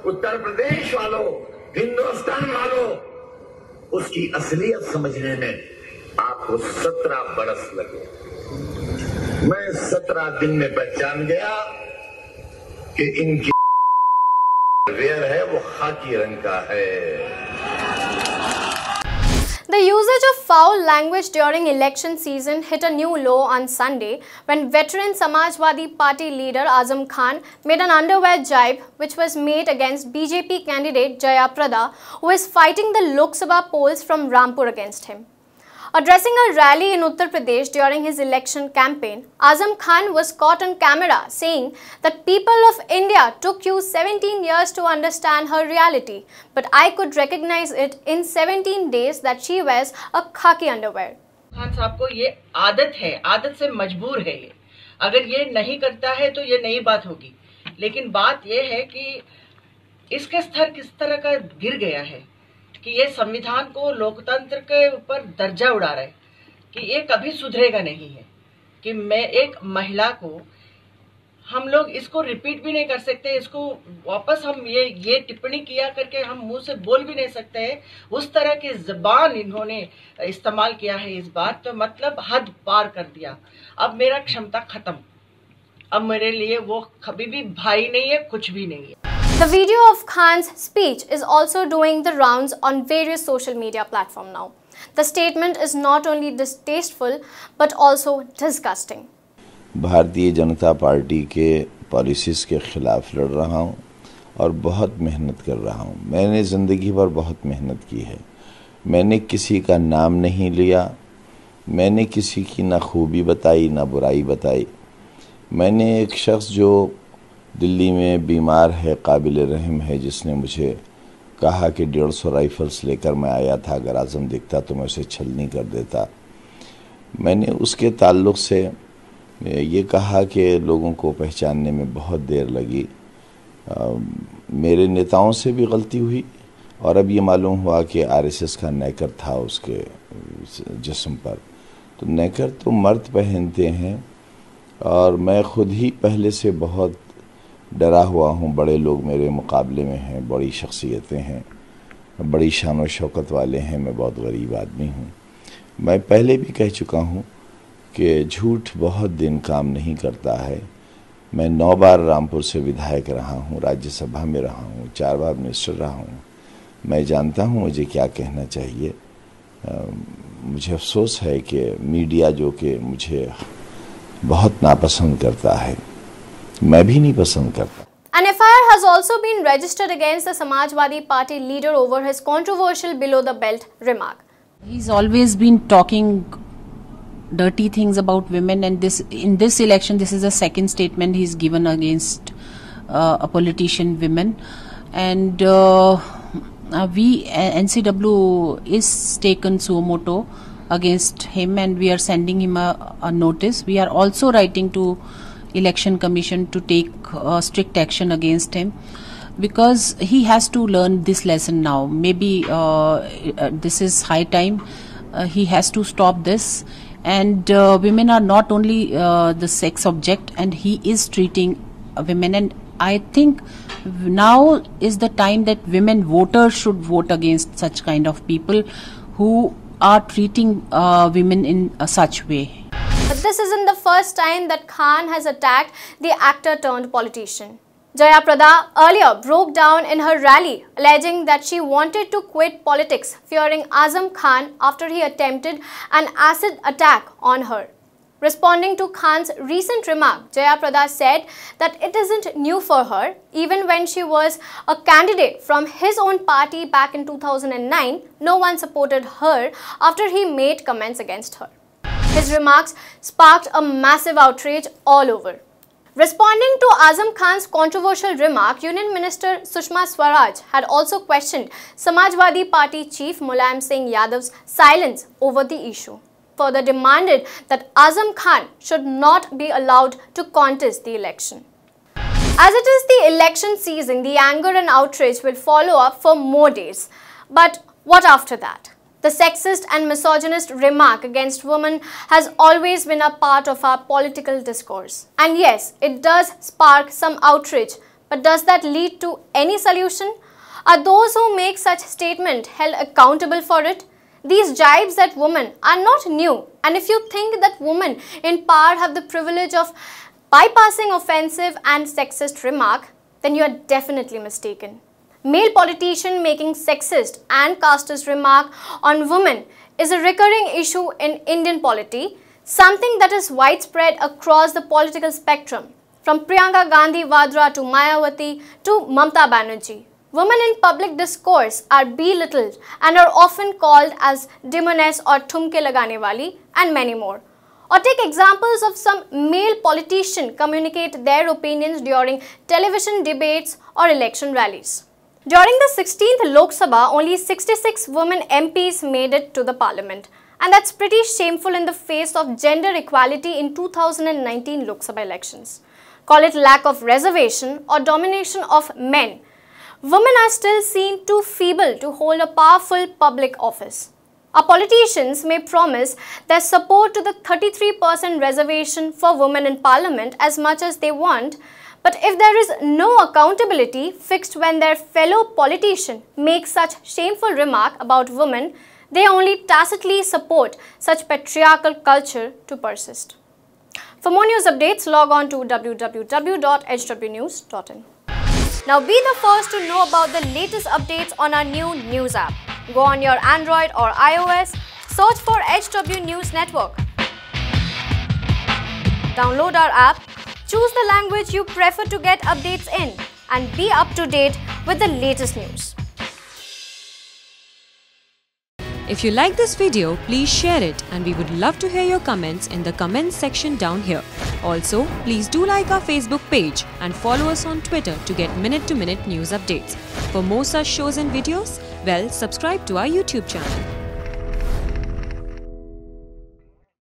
उत्तर प्रदेश वालों, हिंदुस्तान वालों, उसकी असलियत समझने में आपको 17 बरस लगे। मैं 17 दिन में पहचान गया कि इनकी वेयर है वो खाकी रंग का है। The usage of foul language during election season hit a new low on Sunday when veteran Samajwadi Party leader Azam Khan made an underwear jibe which was made against BJP candidate Jaya Prada, who is fighting the Lok Sabha polls from Rampur against him. Addressing a rally in Uttar Pradesh during his election campaign, Azam Khan was caught on camera saying that people of India took you 17 years to understand her reality, but I could recognize it in 17 days that she wears a khaki underwear. Khan साहब को ये आदत है, आदत से मजबूर है ये। अगर ये नहीं करता है तो ये नई बात होगी, लेकिन बात ये है कि इसका स्तर किस तरह का गिर गया है कि ये संविधान को, लोकतंत्र के ऊपर दर्जा उड़ा रहा है कि ये कभी सुधरेगा नहीं है। कि मैं एक महिला को, हम लोग इसको रिपीट भी नहीं कर सकते, इसको वापस हम ये टिप्पणी किया करके हम मुंह से बोल भी नहीं सकते हैं। उस तरह की ज़बान इन्होंने इस्तेमाल किया है इस बार, तो मतलब हद पार कर दिया। अब मेरा क्षमता खत्म, अब मेरे लिए वो कभी भी भाई नहीं है, कुछ भी नहीं है। The video of Khan's speech is also doing the rounds on various social media platforms now. The statement is not only distasteful but also disgusting. Bharatiya Janata party के पॉलिसीज़ के ख़िलाफ़ लड़ रहा हूँ और बहुत मेहनत कर रहा हूँ। मैंने ज़िंदगी भर बहुत मेहनत की है। मैंने किसी का नाम नहीं लिया, मैंने किसी की ना खूबी बताई ना बुराई बताई। मैंने एक शख्स जो दिल्ली में बीमार है, काबिल रहम है, जिसने मुझे कहा कि 150 राइफल्स लेकर मैं आया था, अगर आज़म दिखता तो मैं उसे छलनी कर देता। मैंने उसके ताल्लुक़ से ये कहा कि लोगों को पहचानने में बहुत देर लगी। मेरे नेताओं से भी गलती हुई और अब ये मालूम हुआ कि आरएसएस का नेकर था उसके जिस्म पर। तो नेकर तो मर्द पहनते हैं और मैं ख़ुद ही पहले से बहुत डरा हुआ हूँ। बड़े लोग मेरे मुकाबले में हैं, बड़ी शख्सियतें हैं, बड़ी शान व शौकत वाले हैं, मैं बहुत गरीब आदमी हूँ। मैं पहले भी कह चुका हूँ कि झूठ बहुत दिन काम नहीं करता है। मैं 9 बार रामपुर से विधायक रहा हूँ, राज्यसभा में रहा हूँ, 4 बार मिनिस्टर रहा हूँ। मैं जानता हूँ मुझे क्या कहना चाहिए। मुझे अफसोस है कि मीडिया जो कि मुझे बहुत नापसंद करता है, मैं भी नहीं पसंद करता। An FIR has also been registered against the Samajwadi Party leader over his controversial below the belt remark. He's always been talking dirty things about women, and in this election this is the second statement he's given against a politician women, and NCW is taken suo moto against him, and we are sending him a notice. We are also writing to Election Commission to take strict action against him, because he has to learn this lesson now. Maybe this is high time. He has to stop this, and women are not only the sex object, and he is treating women, and I think now is the time that women voters should vote against such kind of people who are treating women in such way. But this isn't the first time that Khan has attacked the actor turned politician. Jaya Prada earlier broke down in her rally, alleging that she wanted to quit politics, fearing Azam Khan after he attempted an acid attack on her. Responding to Khan's recent remark, Jaya Prada said that it isn't new for her. Even when she was a candidate from his own party back in 2009, no one supported her after he made comments against her. His remarks sparked a massive outrage all over. Responding to Azam Khan's controversial remark, Union Minister Sushma Swaraj had also questioned Samajwadi Party chief Mulayam Singh Yadav's silence over the issue. Further demanded that Azam Khan should not be allowed to contest the election. As it is the election season, the anger and outrage will follow up for more days. But what after that? The sexist and misogynist remark against women has always been a part of our political discourse. And yes, it does spark some outrage, But does that lead to any solution? Are those who make such statement held accountable for it? These jibes at women are not new, and if you think that women in power have the privilege of bypassing offensive and sexist remark, then you are definitely mistaken. Male politician making sexist and casteist remark on women is a recurring issue in Indian polity, something that is widespread across the political spectrum, from Priyanka Gandhi Vadra to Mayawati to Mamata Banerjee. Women in public discourse are belittled and are often called as demoness or thumke lagane wali and many more. Or take examples of some male politicians communicate their opinions during television debates or election rallies. During the 16th Lok Sabha, only 66 women MPs made it to the parliament. And that's pretty shameful in the face of gender equality in 2019 Lok Sabha elections. Call it lack of reservation or domination of men. Women are still seen too feeble to hold a powerful public office. Our politicians may promise their support to the 33% reservation for women in parliament as much as they want, but if there is no accountability fixed when their fellow politician makes such shameful remark about women, they only tacitly support such patriarchal culture to persist. For more news updates, log on to www.hwnews.in. Now be the first to know about the latest updates on our new news app. Go on your Android or iOS, search for HW News Network. Download our app, choose the language you prefer to get updates in, and be up to date with the latest news. If you like this video, please share it, and we would love to hear your comments in the comments section down here. Also, please do like our Facebook page and follow us on Twitter to get minute-to-minute news updates. For more such shows and videos, well, subscribe to our YouTube channel.